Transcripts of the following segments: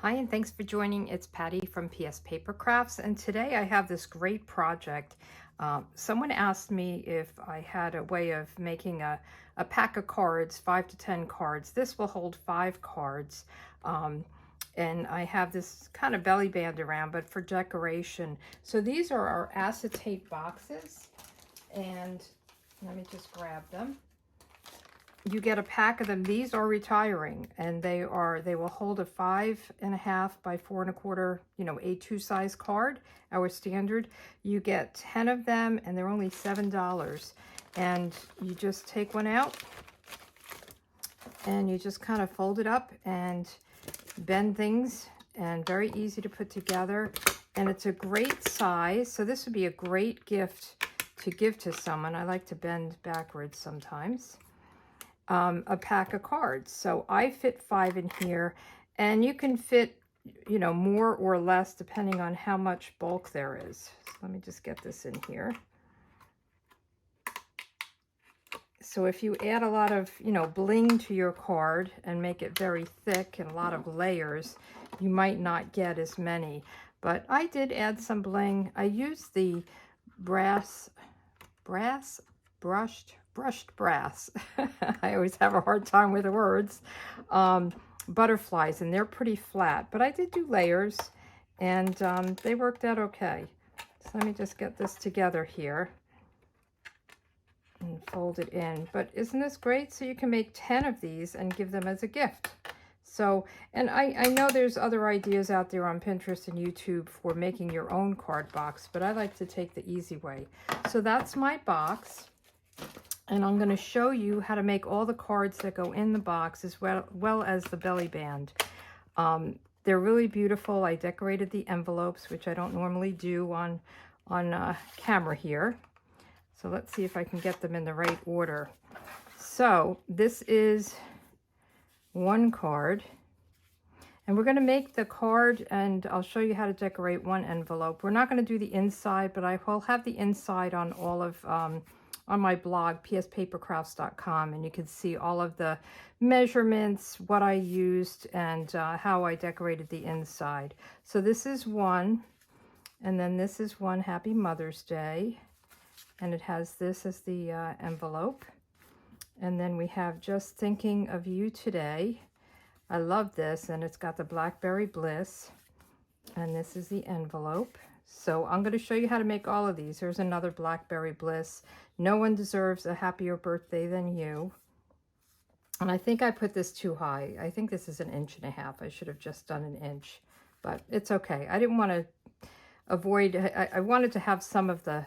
Hi, and thanks for joining. It's Patty from PS Paper Crafts, and today I have this great project. Someone asked me if I had a way of making a pack of cards, 5 to 10 cards. This will hold 5 cards, and I have this kind of belly band around, but for decoration. So these are our acetate boxes, and let me just grab them. You get a pack of them. These are retiring, and they will hold a 5.5 by 4.25, A2 size card, our standard. You get 10 of them, and they're only $7. And you just take one out, and you just kind of fold it up and bend things, and very easy to put together. And it's a great size, so this would be a great gift to give to someone. I like to bend backwards sometimes. A pack of cards. So I fit 5 in here, and you can fit, more or less depending on how much bulk there is. So let me just get this in here. So if you add a lot of, bling to your card and make it very thick and a lot of layers, you might not get as many. But I did add some bling. I used the brushed brass. I always have a hard time with the words. Butterflies, and they're pretty flat, but I did do layers, and they worked out okay. So let me just get this together here and fold it in. But isn't this great? So you can make 10 of these and give them as a gift. So, and I know there's other ideas out there on Pinterest and YouTube for making your own card box, but I like to take the easy way. So that's my box. And I'm going to show you how to make all the cards that go in the box, as well as the belly band. They're really beautiful. I decorated the envelopes, which I don't normally do on camera here. So let's see if I can get them in the right order. So this is one card. And we're going to make the card, and I'll show you how to decorate one envelope. We're not going to do the inside, but I will have the inside on all of... on my blog, pspapercrafts.com, and you can see all of the measurements, what I used, and how I decorated the inside. So this is one, and then this is one, Happy Mother's Day, and it has this as the envelope. And then we have Just Thinking of You Today. I love this, and it's got the Blackberry Bliss, and this is the envelope. So I'm going to show you how to make all of these. There's another Blackberry Bliss. No one deserves a happier birthday than you. And I think I put this too high. I think this is 1.5 inches. I should have just done 1 inch, but it's okay. I didn't want to avoid, I wanted to have some of the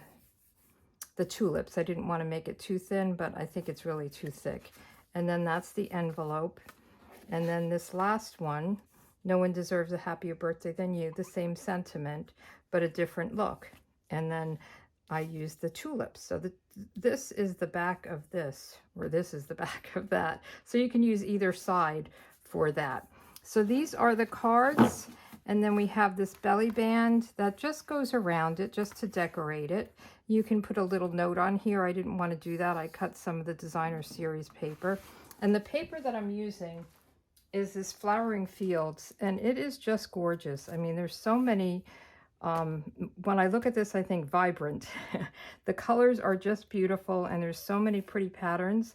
tulips. I didn't want to make it too thin, but I think it's really too thick. And then that's the envelope. And then this last one, No One Deserves a Happier Birthday Than You, the same sentiment, but a different look. And then I used the tulips. So this is the back of this, or this is the back of that. So you can use either side for that. So these are the cards. And then we have this belly band that just goes around it just to decorate it. You can put a little note on here. I didn't want to do that. I cut some of the designer series paper. And the paper that I'm using is this Flowering Fields, and it is just gorgeous. I mean, there's so many, when I look at this, I think vibrant. The colors are just beautiful, and there's so many pretty patterns.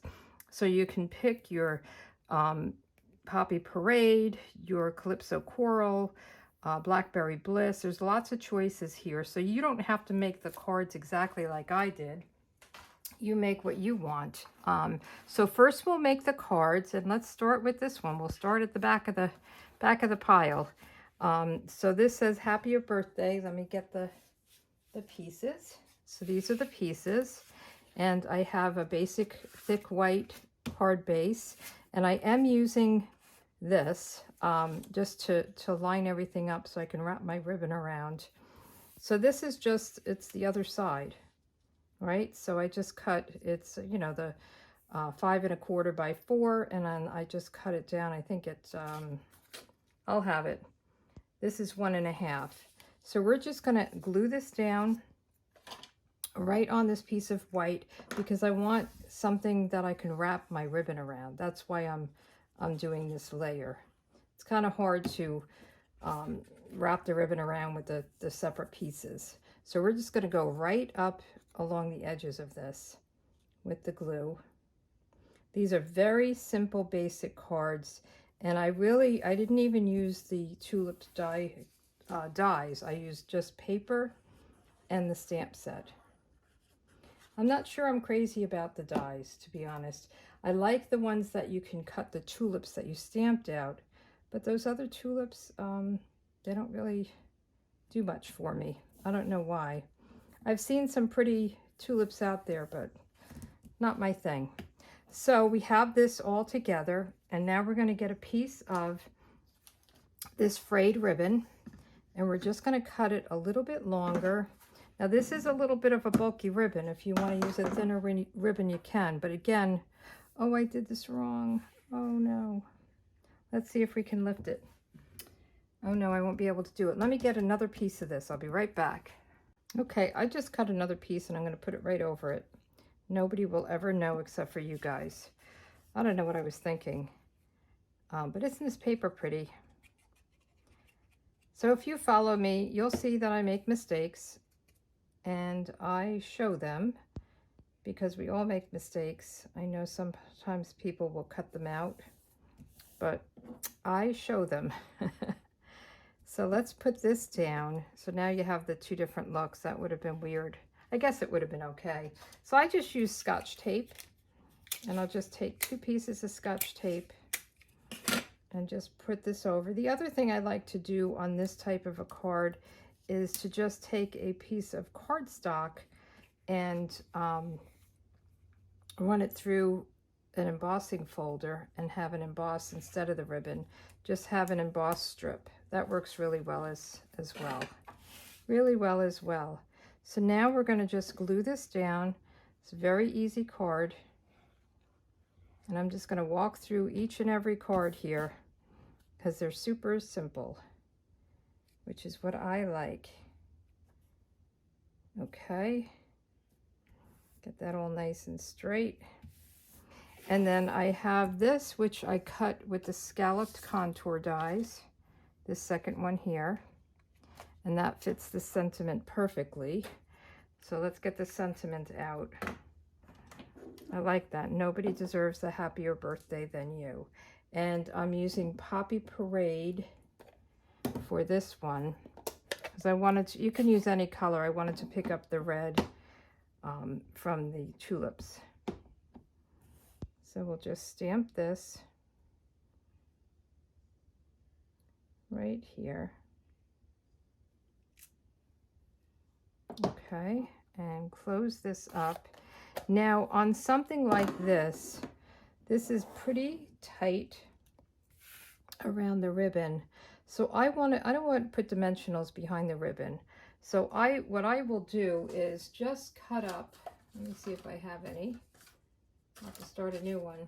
So you can pick your Poppy Parade, your Calypso Coral, Blackberry Bliss. There's lots of choices here, so you don't have to make the cards exactly like I did. You make what you want. So first we'll make the cards, and let's start with this one. We'll start at the back of the pile. So this says Happier Birthday. Let me get the pieces. So these are the pieces, and I have a basic thick white card base, and I am using this just to line everything up so I can wrap my ribbon around. So this is just, it's the other side. Right, so I just cut, it's, the 5.25 by 4, and then I just cut it down. I think it's, I'll have it. This is 1.5. So we're just going to glue this down right on this piece of white, because I want something that I can wrap my ribbon around. That's why I'm doing this layer. It's kind of hard to wrap the ribbon around with the separate pieces. So we're just going to go right up along the edges of this with the glue. These are very simple, basic cards, and I didn't even use the tulip dies. I used just paper and the stamp set. I'm not sure I'm crazy about the dies, to be honest. I like the ones that you can cut the tulips that you stamped out, but those other tulips, they don't really do much for me. I don't know why. I've seen some pretty tulips out there, but not my thing. So we have this all together, and now we're going to get a piece of this frayed ribbon, and we're just going to cut it a little bit longer. Now this is a little bit of a bulky ribbon. If you want to use a thinner ribbon, you can. But again, oh, I did this wrong. Oh no. Let's see if we can lift it. Oh no, I won't be able to do it. Let me get another piece of this. I'll be right back. Okay, I just cut another piece and I'm going to put it right over it. Nobody will ever know except for you guys. I don't know what I was thinking. But isn't this paper pretty? So if you follow me, you'll see that I make mistakes and I show them because we all make mistakes. I know sometimes people will cut them out, but I show them. So let's put this down. So now you have the two different looks. That would have been weird. I guess it would have been okay. So I just use Scotch tape, and I'll just take 2 pieces of Scotch tape and just put this over. The other thing I like to do on this type of a card is to just take a piece of cardstock and run it through an embossing folder and have it embossed instead of the ribbon. Just have an embossed strip. That works really well as well. Really well as well. So now we're going to just glue this down. It's a very easy card. And I'm just going to walk through each and every card here because they're super simple, which is what I like. Okay. Get that all nice and straight. And then I have this, which I cut with the scalloped contour dies. This second one here. And that fits the sentiment perfectly. So let's get the sentiment out. I like that. Nobody deserves a happier birthday than you. And I'm using Poppy Parade for this one. Because I wanted to, you can use any color. I wanted to pick up the red from the tulips. So we'll just stamp this right here. Okay, and close this up. Now on something like this, this is pretty tight around the ribbon. So I don't want to put dimensionals behind the ribbon. So what I will do is just cut up, let me see if I have any. I'll have to start a new one.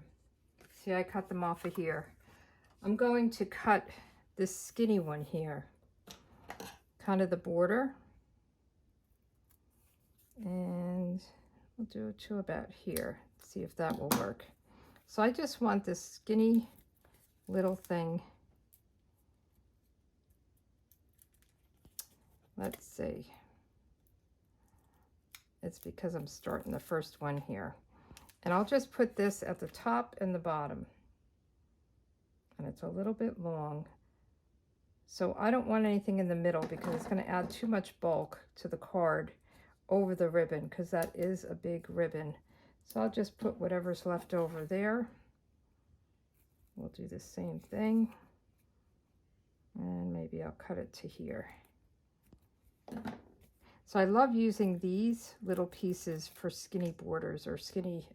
See, I cut them off of here. I'm going to cut this skinny one here, kind of the border. And we'll do it to about here. See if that will work. So I just want this skinny little thing. Let's see. It's because I'm starting the first one here. And I'll just put this at the top and the bottom. And it's a little bit long. So I don't want anything in the middle because it's going to add too much bulk to the card over the ribbon, because that is a big ribbon. So I'll just put whatever's left over there. We'll do the same thing. And maybe I'll cut it to here. So I love using these little pieces for skinny borders or skinny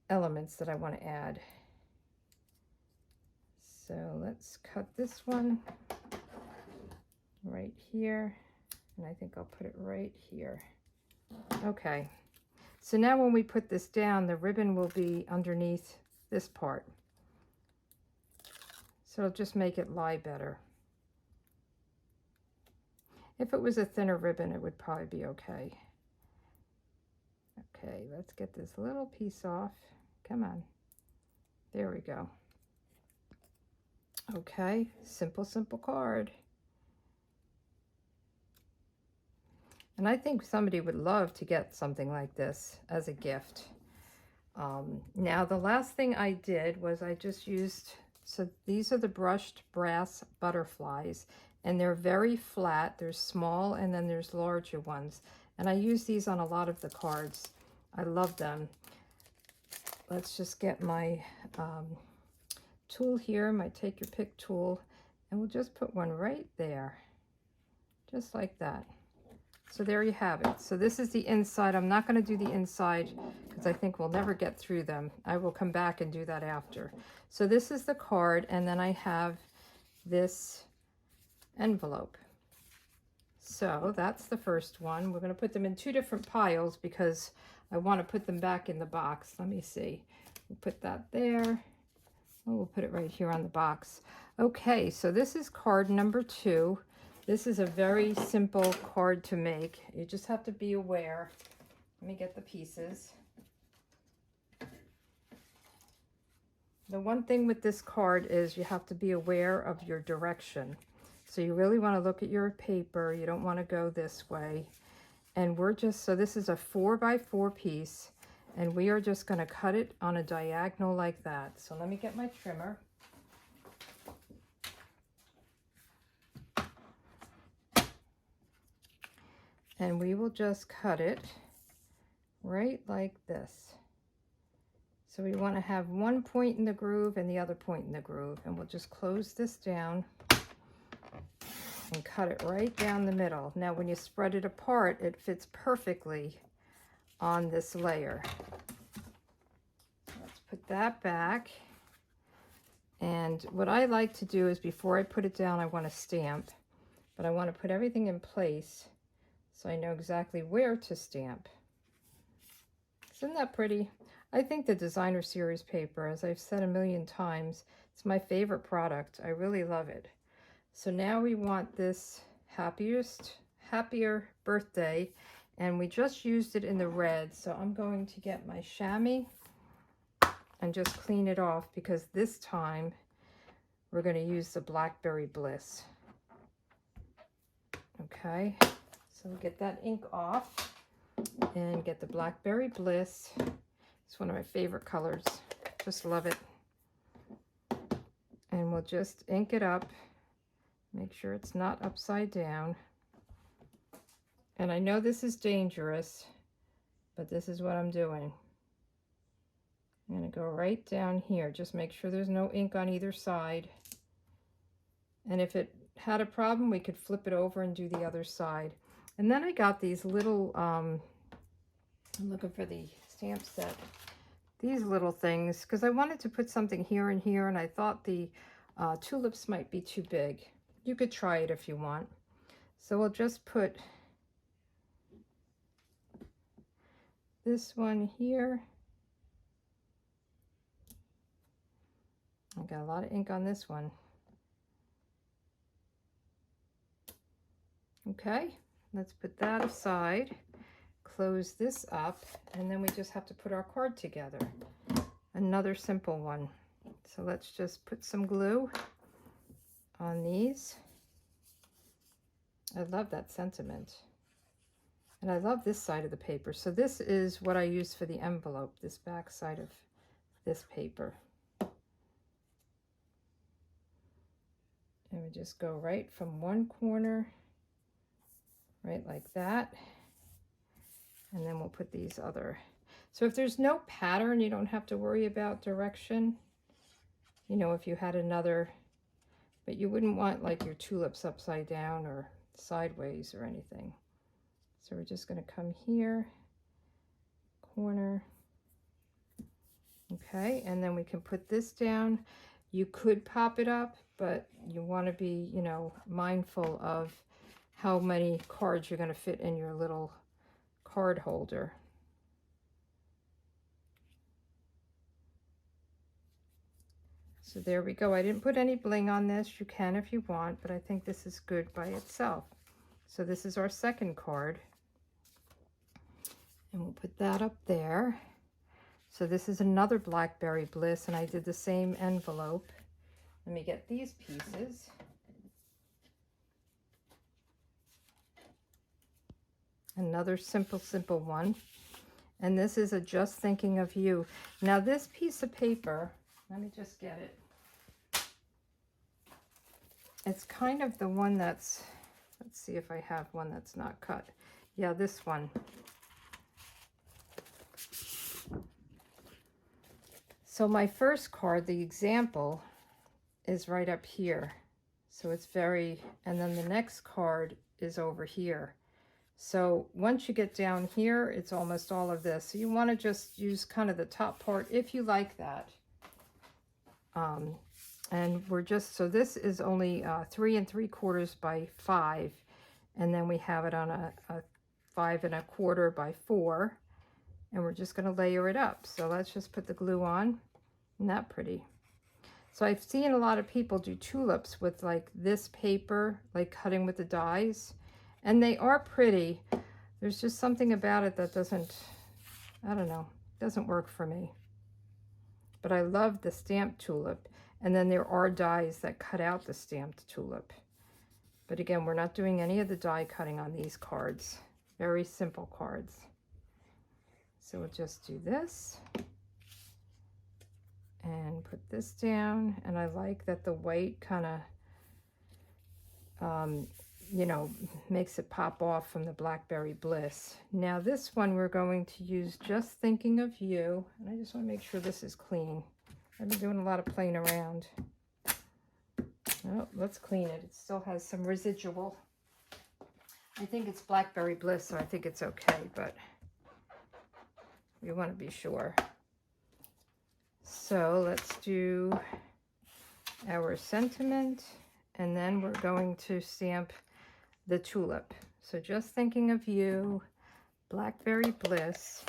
elements that I want to add. So let's cut this one right here. And I think I'll put it right here. Okay. So now when we put this down, the ribbon will be underneath this part. So it'll just make it lie better. If it was a thinner ribbon, it would probably be okay. Okay, let's get this little piece off. Come on. There we go. Okay, simple, simple card. And I think somebody would love to get something like this as a gift. Now the last thing I did was I just used, so these are the brushed brass butterflies, and they're very flat. There's small and then there's larger ones. And I use these on a lot of the cards. I love them. Let's just get my tool here, my take your pick tool, and we'll just put one right there, just like that. So there you have it. So this is the inside. I'm not going to do the inside because I think we'll never get through them. I will come back and do that after. So this is the card, and then I have this envelope. So that's the first one. We're going to put them in two different piles because I want to put them back in the box. Let me see. We'll put that there. Oh, we'll put it right here on the box. Okay, so this is card number 2. This is a very simple card to make. You just have to be aware. Let me get the pieces. The one thing with this card is you have to be aware of your direction. So you really want to look at your paper. You don't want to go this way. And we're just, so this is a 4x4 piece, and we are just going to cut it on a diagonal like that. So let me get my trimmer. And we will just cut it right like this. So we want to have one point in the groove and the other point in the groove. And we'll just close this down and cut it right down the middle. Now when you spread it apart, it fits perfectly on this layer. Let's put that back. And what I like to do is before I put it down, I want to stamp. But I want to put everything in place so I know exactly where to stamp. Isn't that pretty? I think the Designer Series paper, as I've said a million times, it's my favorite product. I really love it. So now we want this happier birthday, and we just used it in the red. So I'm going to get my chamois and just clean it off because this time we're going to use the Blackberry Bliss. Okay. So we'll get that ink off and get the Blackberry Bliss. It's one of my favorite colors. Just love it. And we'll just ink it up. Make sure it's not upside down. And I know this is dangerous, but this is what I'm doing. I'm going to go right down here. Just make sure there's no ink on either side. And if it had a problem, we could flip it over and do the other side. And then I got these little, I'm looking for the stamp set, these little things, because I wanted to put something here and here, and I thought the tulips might be too big. You could try it if you want. So we'll just put this one here. I got a lot of ink on this one. Okay. Let's put that aside, close this up, and then we just have to put our card together. Another simple one. So let's just put some glue on these. I love that sentiment. And I love this side of the paper. So this is what I use for the envelope, this back side of this paper. And we just go right from one corner, right like that, and then we'll put these other. So if there's no pattern, you don't have to worry about direction. You know, if you had another, but you wouldn't want like your tulips upside down or sideways or anything. So we're just going to come here, corner. Okay, and then we can put this down. You could pop it up, but you want to be, you know, mindful of how many cards you're going to fit in your little card holder. So there we go. I didn't put any bling on this. You can if you want, but I think this is good by itself. So this is our second card. And we'll put that up there. So this is another Blackberry Bliss, and I did the same envelope. Let me get these pieces. Another simple one. And this is a Just Thinking of You. Now this piece of paper, let me just get it. It's kind of the one that's, let's see if I have one that's not cut. Yeah, this one. So my first card, the example, is right up here. So it's very, and then the next card is over here. So once you get down here, it's almost all of this. So you want to just use kind of the top part if you like that. And we're just, so this is only 3 3/4 by 5. And then we have it on a 5 1/4 by 4. And we're just going to layer it up. So let's just put the glue on. Isn't that pretty? So I've seen a lot of people do tulips with like this paper, like cutting with the dies. And they are pretty. There's just something about it that doesn't, I don't know, doesn't work for me. But I love the stamped tulip. And then there are dies that cut out the stamped tulip. But again, we're not doing any of the die cutting on these cards. Very simple cards. So we'll just do this. And put this down. And I like that the white kind of, you know, makes it pop off from the Blackberry Bliss. Now this one we're going to use Just Thinking of You. And I just want to make sure this is clean. I've been doing a lot of playing around. Oh, let's clean it. It still has some residual. I think it's Blackberry Bliss, so I think it's okay, but we want to be sure. So let's do our sentiment, and then we're going to stamp the tulip. So Just Thinking of You, Blackberry Bliss.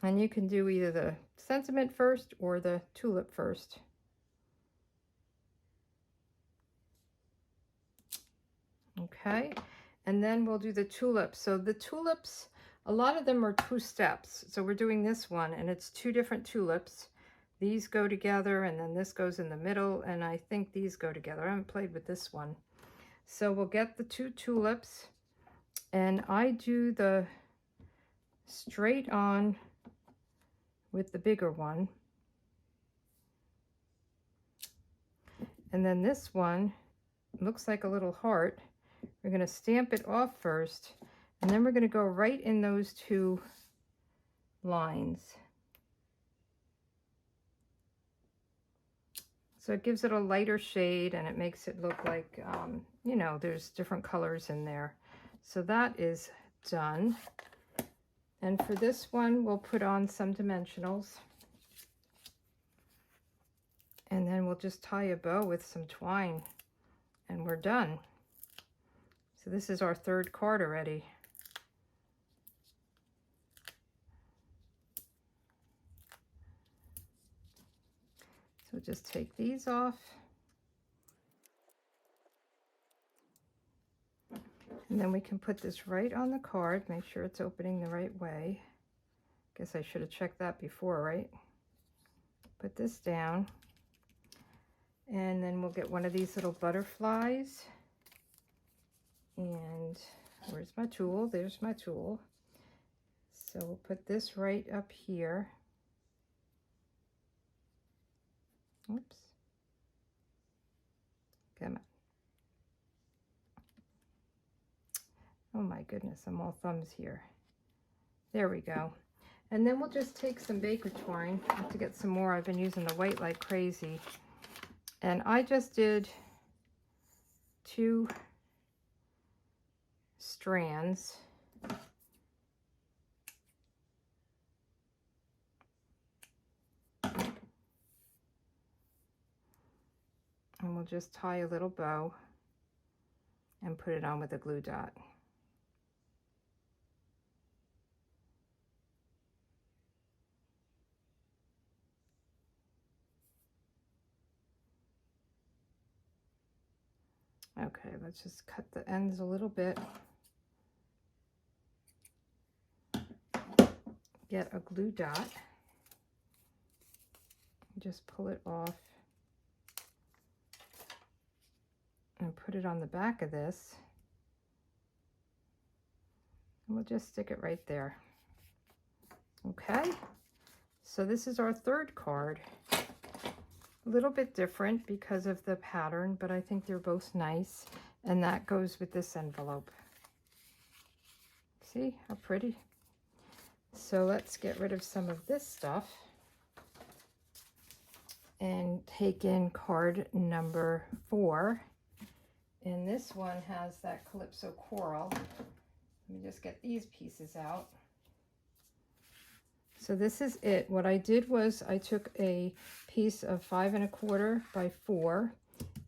And you can do either the sentiment first or the tulip first. Okay, and then we'll do the tulips. So the tulips, a lot of them are 2 steps. So we're doing this one, and it's 2 different tulips. These go together, and then this goes in the middle, and I think these go together. I haven't played with this one. So we'll get the 2 tulips, and I do the straight on with the bigger one. And then this one looks like a little heart. We're going to stamp it off first, and then we're going to go right in those 2 lines. So it gives it a lighter shade, and it makes it look like, you know, there's different colors in there. So that is done. And for this one, we'll put on some dimensionals. And then we'll just tie a bow with some twine, and we're done. So this is our 3rd card already. So just take these off. And then we can put this right on the card. Make sure it's opening the right way. Guess I should have checked that before, right? Put this down. And then we'll get one of these little butterflies. And where's my tool? There's my tool. So we'll put this right up here. Oops. Come on. Oh my goodness, I'm all thumbs here. There we go. And then we'll just take some baker twine. I have to get some more. I've been using the white like crazy. And I just did 2 strands. And we'll just tie a little bow and put it on with a glue dot. Okay, let's just cut the ends a little bit. Get a glue dot. Just pull it off and put it on the back of this. And we'll just stick it right there. Okay, so this is our third card. A little bit different because of the pattern, but I think they're both nice. And that goes with this envelope. See how pretty? So let's get rid of some of this stuff and take in card number 4. And this one has that Calypso Coral. Let me just get these pieces out. So this is it. What I did was I took a piece of 5 1/4 by 4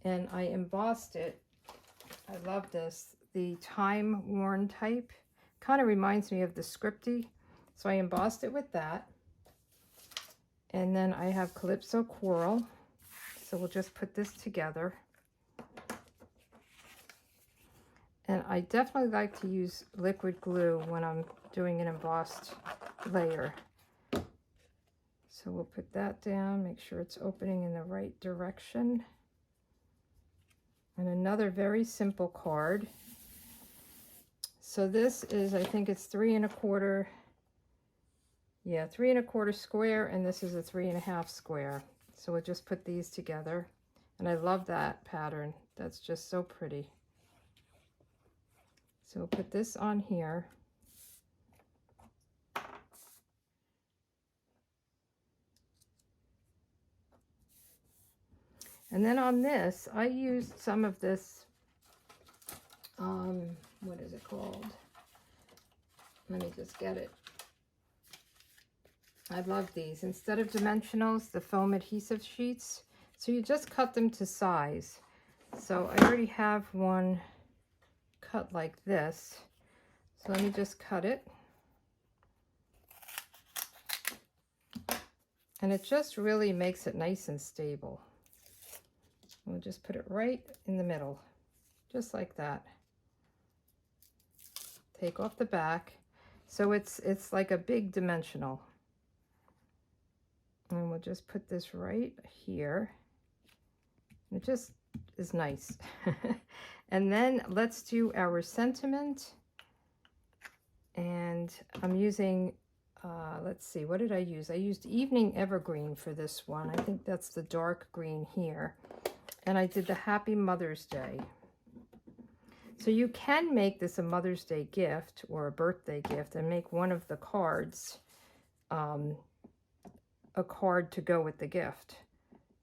and I embossed it. I love this. The time-worn type kind of reminds me of the scripty. So I embossed it with that. And then I have Calypso Coral. So we'll just put this together. And I definitely like to use liquid glue when I'm doing an embossed layer. So we'll put that down, make sure it's opening in the right direction. And another very simple card. So this is, I think it's 3 1/4. Yeah, 3 1/4 square, and this is a 3 1/2 square. So we'll just put these together. And I love that pattern. That's just so pretty. So we'll put this on here. And then on this, I used some of this, what is it called? Let me just get it. I love these. Instead of dimensionals, the foam adhesive sheets. So you just cut them to size. So I already have one cut like this. So let me just cut it. And it just really makes it nice and stable. We'll just put it right in the middle, just like that. Take off the back. So it's like a big dimensional. And we'll just put this right here. It just is nice. And then let's do our sentiment. And I'm using, let's see, what did I use? I used Evening Evergreen for this one. I think that's the dark green here. And I did the Happy Mother's Day. So you can make this a Mother's Day gift or a birthday gift and make one of the cards a card to go with the gift.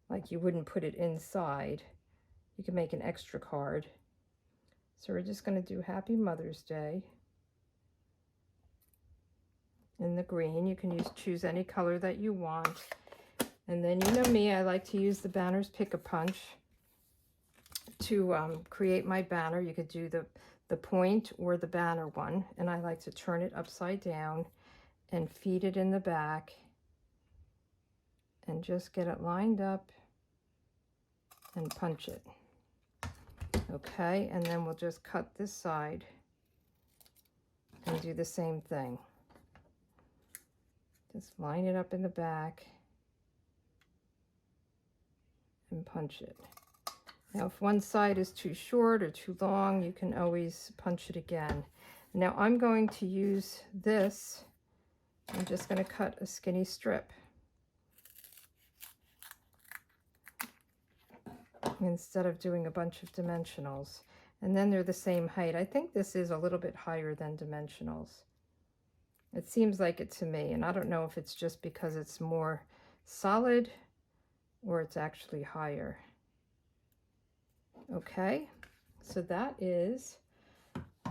Like you wouldn't put it inside. You can make an extra card. So we're just going to do Happy Mother's Day in the green. You can choose any color that you want. And then you know me, I like to use the Banners Pick-a-Punch to create my banner. You could do the point or the banner one, and I like to turn it upside down and feed it in the back and just get it lined up and punch it. Okay, and then we'll just cut this side and do the same thing. Just line it up in the back and punch it. Now, if one side is too short or too long, you can always punch it again. Now, I'm going to use this. I'm just going to cut a skinny strip instead of doing a bunch of dimensionals. And then they're the same height. I think this is a little bit higher than dimensionals. It seems like it to me, and I don't know if it's just because it's more solid or it's actually higher. Okay, so that is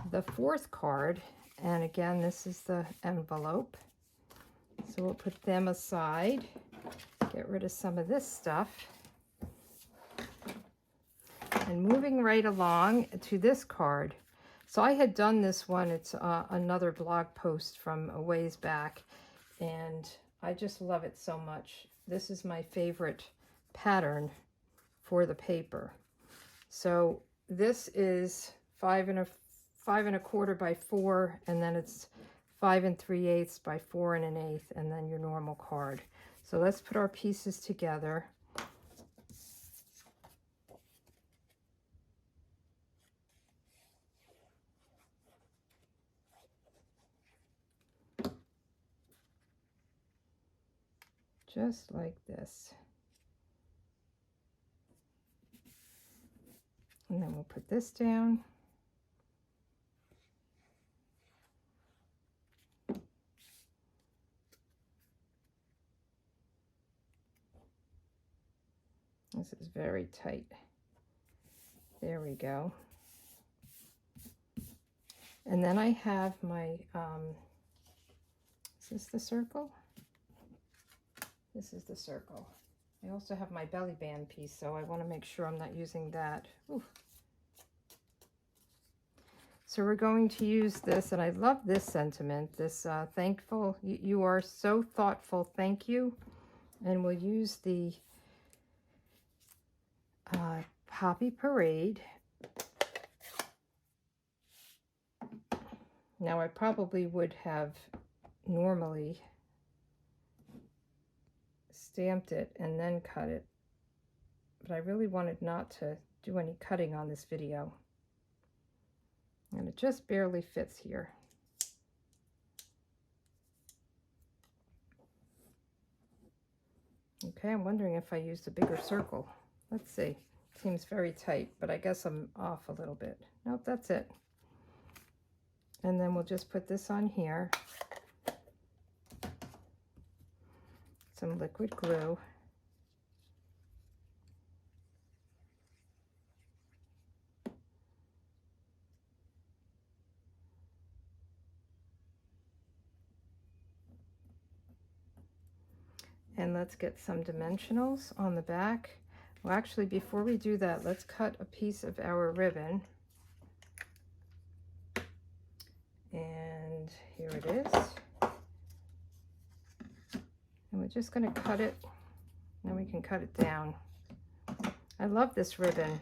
the fourth card, and again, this is the envelope. So we'll put them aside, get rid of some of this stuff. And moving right along to this card. So I had done this one, it's another blog post from a ways back, and I just love it so much. This is my favorite pattern for the paper. So this is 5 1/4 by 4, and then it's 5 3/8 by 4 1/8, and then your normal card. So let's put our pieces together. Just like this. And then we'll put this down. This is very tight. There we go. And then I have my, is this the circle? This is the circle. I also have my belly band piece, so I want to make sure I'm not using that. Ooh. So we're going to use this, and I love this sentiment, this thankful, you are so thoughtful, thank you. And we'll use the Poppy Parade. Now I probably would have normally stamped it and then cut it, but I really wanted not to do any cutting on this video, and it just barely fits here. Okay, I'm wondering if I used a bigger circle. Let's see. Seems very tight, but I guess I'm off a little bit. Nope, that's it. And then we'll just put this on here. Some liquid glue. And let's get some dimensionals on the back. Well, actually, before we do that, let's cut a piece of our ribbon. And here it is. And we're just going to cut it, then we can cut it down. I love this ribbon.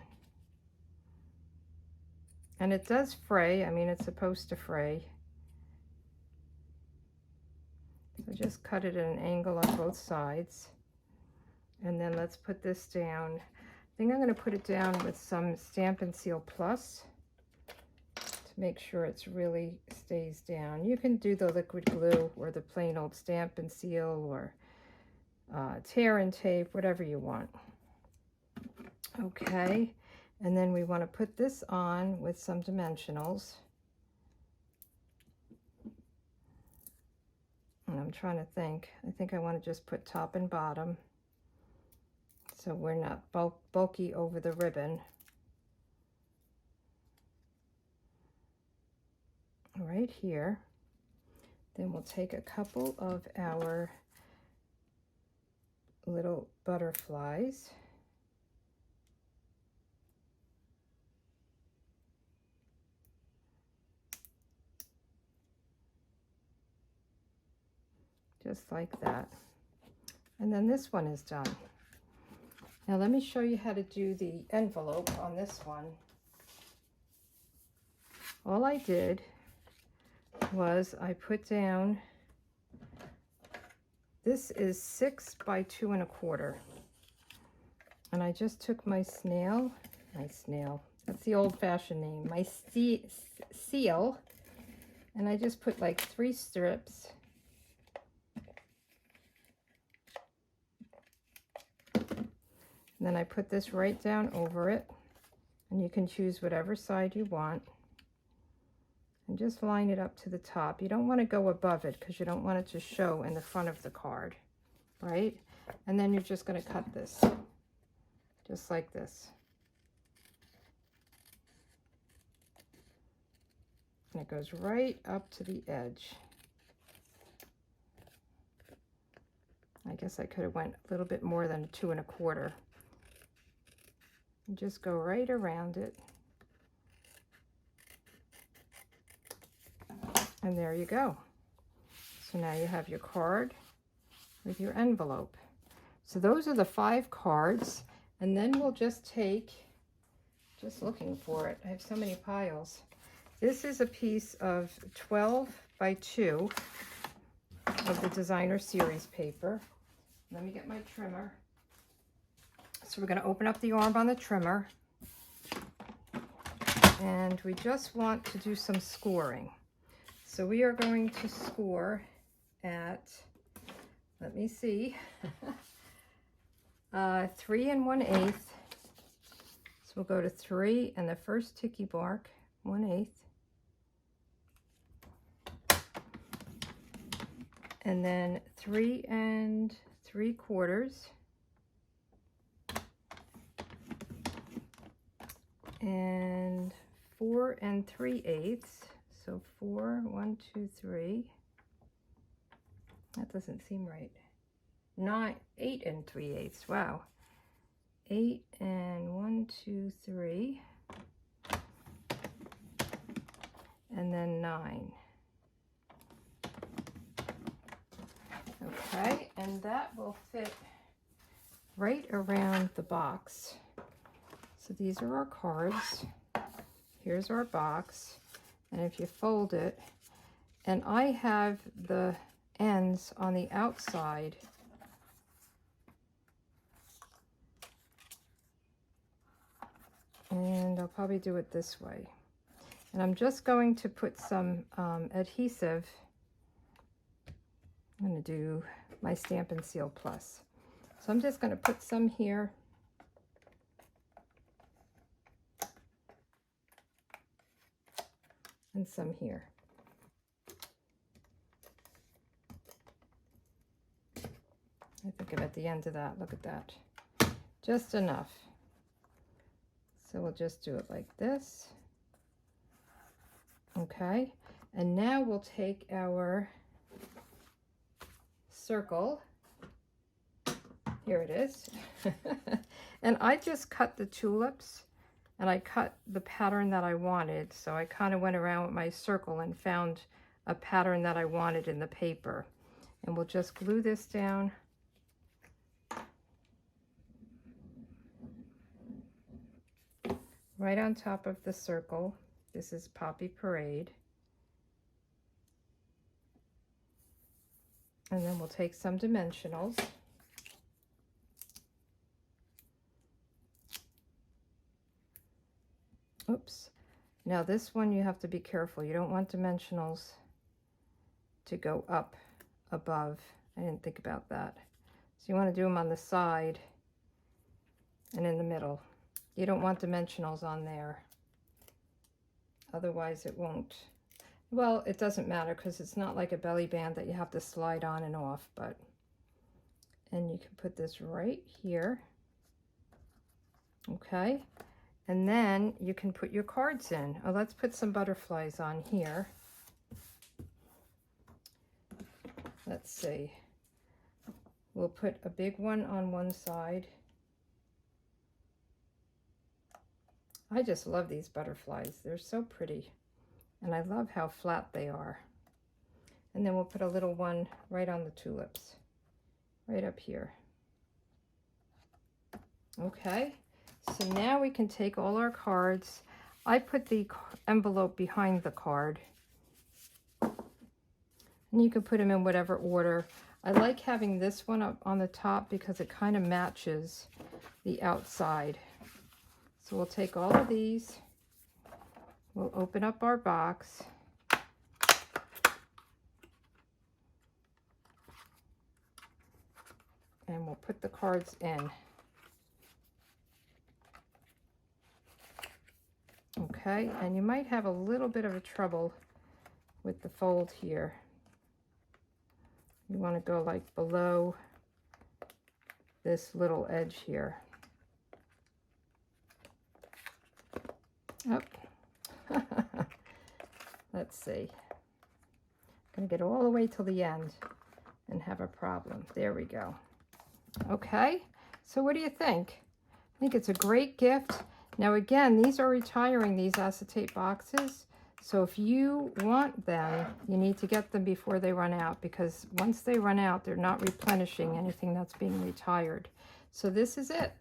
And it does fray. I mean, it's supposed to fray. So just cut it at an angle on both sides. And then let's put this down. I think I'm going to put it down with some Stampin' Seal Plus to make sure it's really stays down. You can do the liquid glue or the plain old Stampin' Seal or tear and tape, whatever you want. Okay, and then we want to put this on with some dimensionals. And I'm trying to think. I think I want to just put top and bottom, so we're not bulky over the ribbon. Right here. Then we'll take a couple of our little butterflies. Just like that. And then this one is done. Now let me show you how to do the envelope on this one. All I did was I put down, this is 6 by 2 1/4. And I just took my snail, that's the old-fashioned name, my seal, and I just put like 3 strips. And then I put this right down over it, and you can choose whatever side you want. And just line it up to the top. You don't want to go above it because you don't want it to show in the front of the card, right? And then you're just going to cut this, just like this. And it goes right up to the edge. I guess I could have went a little bit more than 2 1/4. And just go right around it. And there you go. So now you have your card with your envelope. So those are the 5 cards. And then we'll just take, just looking for it, I have so many piles. This is a piece of 12 by 2 of the designer series paper. Let me get my trimmer. So we're going to open up the arm on the trimmer. And we just want to do some scoring. So we are going to score at, let me see, 3 1/8. So we'll go to 3 and the first ticky bark, 1/8. And then 3 3/4. And 4 3/8. So 4, 1, 2, 3. That doesn't seem right. 8 3/8. Wow. 8 and 1, 2, 3. And then 9. Okay, and that will fit right around the box. So these are our cards. Here's our box. And if you fold it, and I have the ends on the outside. And I'll probably do it this way. And I'm just going to put some adhesive. I'm going to do my Stampin' Seal Plus. So I'm just going to put some here. And some here. I think I'm at the end of that. Look at that. Just enough. So we'll just do it like this. Okay. And now we'll take our circle. Here it is. And I just cut the tulips. And I cut the pattern that I wanted. So I kind of went around with my circle and found a pattern that I wanted in the paper. And we'll just glue this down. Right on top of the circle. This is Poppy Parade. And then we'll take some dimensionals. Oops. Now this one you have to be careful. You don't want dimensionals to go up above. I didn't think about that. So you want to do them on the side and in the middle. You don't want dimensionals on there. Otherwise it won't. Well, it doesn't matter because it's not like a belly band that you have to slide on and off, but, and you can put this right here. Okay. And then you can put your cards in. Oh, let's put some butterflies on here. Let's see. We'll put a big one on one side. I just love these butterflies. They're so pretty. And I love how flat they are. And then we'll put a little one right on the tulips. Right up here. Okay. So now we can take all our cards. I put the envelope behind the card. And you can put them in whatever order. I like having this one up on the top because it kind of matches the outside. So we'll take all of these. We'll open up our box. And we'll put the cards in. Okay, and you might have a little bit of a trouble with the fold here. You want to go like below this little edge here. Oh. Let's see. I'm going to get all the way till the end and have a problem. There we go. Okay, so what do you think? I think it's a great gift. Now again, these are retiring, these acetate boxes. So if you want them, you need to get them before they run out, because once they run out, they're not replenishing anything that's being retired. So this is it.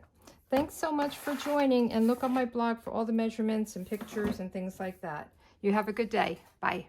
Thanks so much for joining, and look on my blog for all the measurements and pictures and things like that. You have a good day. Bye.